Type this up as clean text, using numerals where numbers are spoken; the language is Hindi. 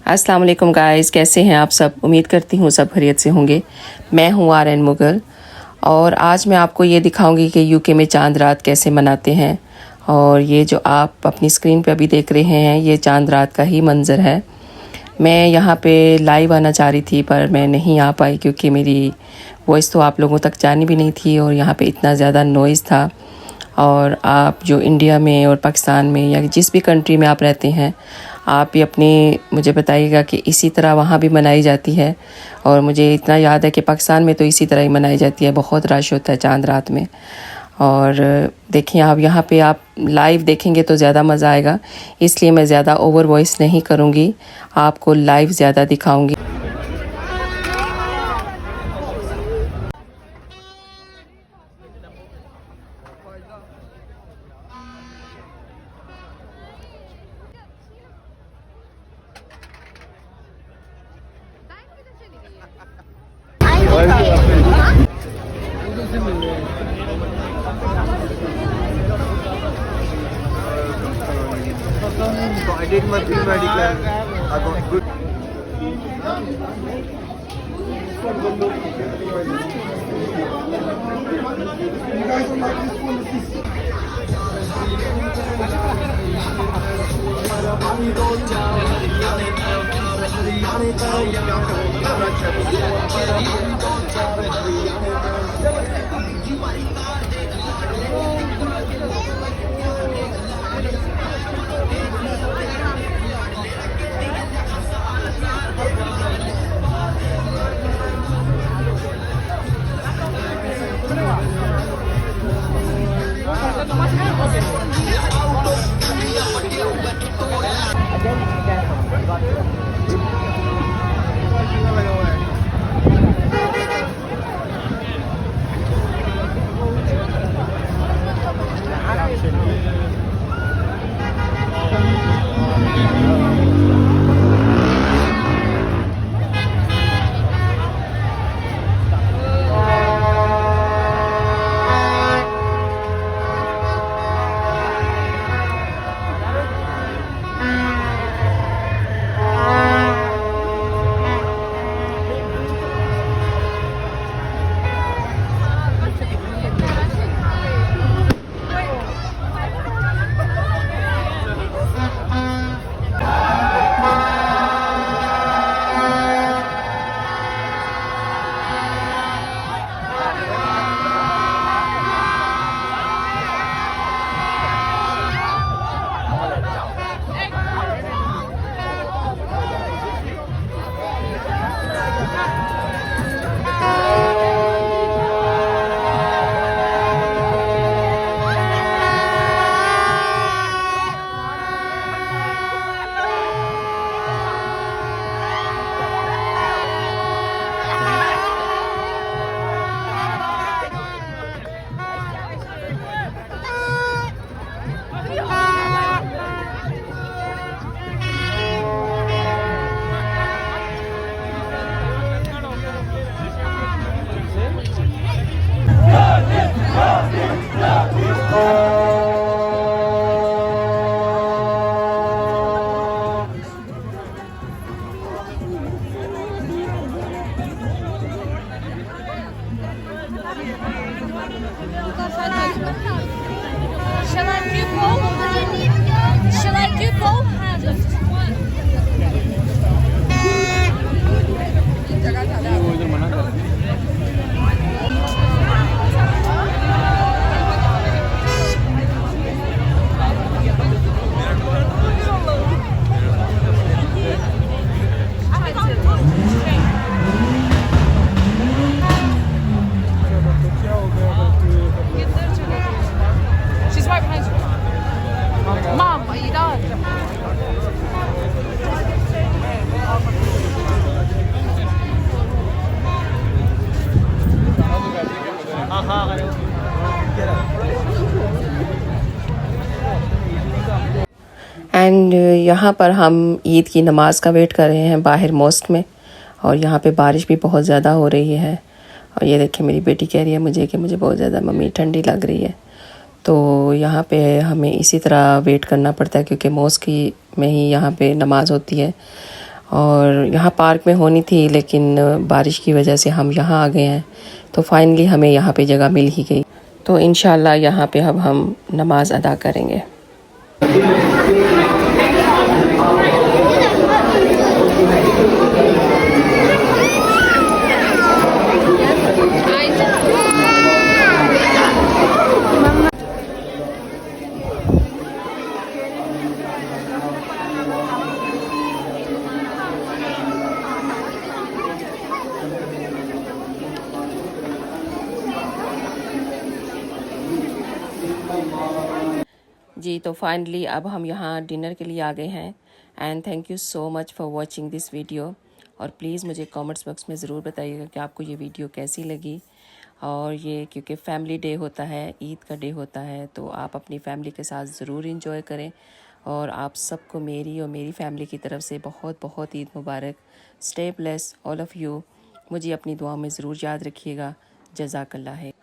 अस्सलाम वालेकुम गाइस, कैसे हैं आप सब। उम्मीद करती हूँ सब खैरियत से होंगे। मैं हूँ आर.एन. मुगल और आज मैं आपको ये दिखाऊंगी कि यूके में चांद रात कैसे मनाते हैं। और ये जो आप अपनी स्क्रीन पे अभी देख रहे हैं ये चांद रात का ही मंज़र है। मैं यहाँ पे लाइव आना चाह रही थी पर मैं नहीं आ पाई क्योंकि मेरी वॉइस तो आप लोगों तक जानी भी नहीं थी और यहाँ पे इतना ज़्यादा नॉइज़ था। और आप जो इंडिया में और पाकिस्तान में या जिस भी कंट्री में आप रहते हैं आप भी अपने मुझे बताइएगा कि इसी तरह वहाँ भी मनाई जाती है। और मुझे इतना याद है कि पाकिस्तान में तो इसी तरह ही मनाई जाती है, बहुत रश होता है चांद रात में। और देखिए आप यहाँ पे आप लाइव देखेंगे तो ज़्यादा मज़ा आएगा, इसलिए मैं ज़्यादा ओवर वॉइस नहीं करूँगी, आपको लाइव ज़्यादा दिखाऊँगी। I did my pre-medical. I got good. Shall I do both? Shall I do both hands? She's right behind you. Mom, are you done? And यहाँ पर हम ईद की नमाज़ का वेट कर रहे हैं बाहर मॉस्क में। और यहाँ पे बारिश भी बहुत ज़्यादा हो रही है। और ये देखिए मेरी बेटी कह रही है मुझे कि मुझे बहुत ज़्यादा मम्मी ठंडी लग रही है। तो यहाँ पे हमें इसी तरह वेट करना पड़ता है क्योंकि मॉस्क में ही यहाँ पे नमाज़ होती है। और यहाँ पार्क में होनी थी, लेकिन बारिश की वजह से हम यहाँ आ गए हैं। तो फाइनली हमें यहाँ पे जगह मिल ही गई। तो इंशाल्लाह यहाँ पे अब हम नमाज अदा करेंगे। जी, तो फाइनली अब हम यहाँ डिनर के लिए आ गए हैं। And thank you so much for watching this video. और प्लीज़ मुझे कमेंट्स बॉक्स में ज़रूर बताइएगा कि आपको ये वीडियो कैसी लगी। और ये क्योंकि फैमिली डे होता है, ईद का डे होता है, तो आप अपनी फैमिली के साथ ज़रूर इंजॉय करें। और आप सबको मेरी और मेरी फैमिली की तरफ से बहुत बहुत ईद मुबारक। Stay bless all of you. मुझे अपनी दुआ में ज़रूर याद रखिएगा। जज़ाकल्लाह है।